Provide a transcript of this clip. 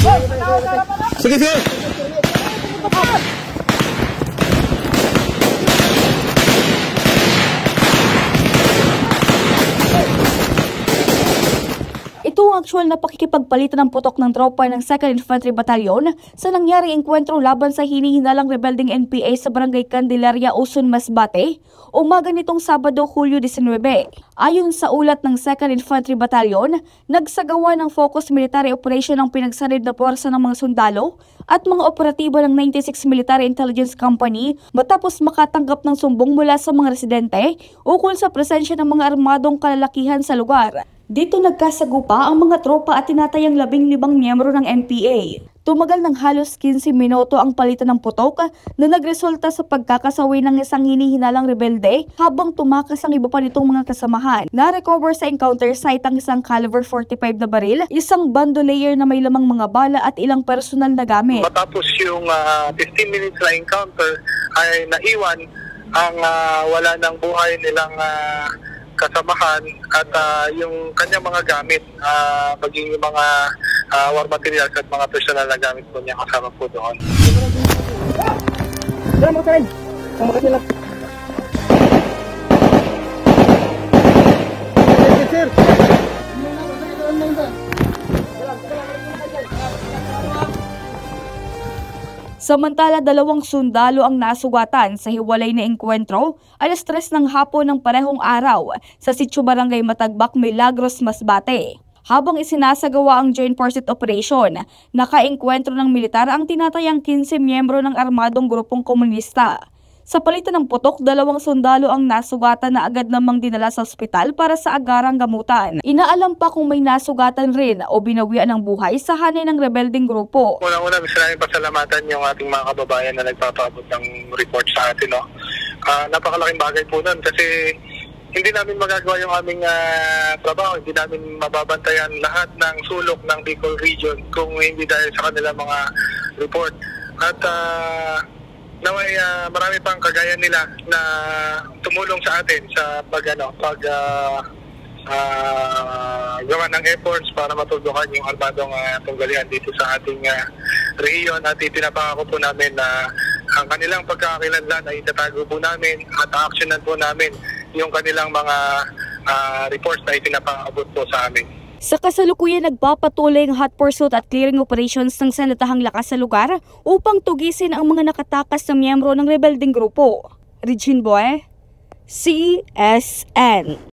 Sige, sige! Ito ang aktual na pakikipagpalitan ng putok ng tropa ng 2nd Infantry Battalion sa nangyaring engkwentro laban sa hinihinalang rebelding NPA sa Barangay Candelaria, Uson, Masbate, umaga nitong Sabado, Hulyo 19. Ayon sa ulat ng 2nd Infantry Battalion, nagsagawa ng focus military operation ang pinagsanib na puwersa ng mga sundalo at mga operatibo ng 96 Military Intelligence Company matapos makatanggap ng sumbong mula sa mga residente ukol sa presensya ng mga armadong kalalakihan sa lugar. Dito nagkasagupa ang mga tropa at tinatayang 15 miyembro ng NPA. Tumagal ng halos 15 minuto ang palitan ng putok na nagresulta sa pagkakasawi ng isang hinihinalang rebelde habang tumakas ang iba pa nitong mga kasamahan. Na-recover sa encounter site ang isang caliber 45 na baril, isang bandolier na may lamang mga bala at ilang personal na gamit. Matapos yung 15 minutes na encounter ay naiwan ang wala ng buhay nilang kasamahan at yung kanyang mga gamit, maging yung mga war materials at mga personal na gamit po niya kasama po doon. Samantala, 2 sundalo ang nasugatan sa hiwalay na engkwentro alas 3 ng hapon ng parehong araw sa Sitio Barangay Matagbak, Milagros, Masbate. Habang isinasagawa ang Joint Pursuit Operation, nakaengkwentro ng militar ang tinatayang 15 miyembro ng armadong grupong komunista. Sa palitan ng putok, 2 sundalo ang nasugatan na agad namang dinala sa ospital para sa agarang gamutan. Inaalam pa kung may nasugatan rin o binawian ng buhay sa hanay ng rebelding grupo. Una-una, gusto namin pasalamatan yung ating mga kababayan na nagpapaabot ng report sa atin. Napakalaking bagay po nun kasi hindi namin magagawa yung aming trabaho, hindi namin mababantayan lahat ng sulok ng Bicol region kung hindi dahil sa kanilang mga report. At naway marami pang kagaya nila na tumulong sa atin sa gawa ng efforts para matuldukan yung armadong tunggalian dito sa ating rehiyon at ipinapangako po namin na ang kanilang pagkakakilanlan ay itatago po namin at actionan po namin yung kanilang mga reports na ipinapaabot po sa amin. Sa kasalukuyan, nagpapatuloy ang hot pursuit at clearing operations ng sandatahang lakas sa lugar upang tugisin ang mga nakatakas na miyembro ng rebelding grupo. Regine Boy, CSN.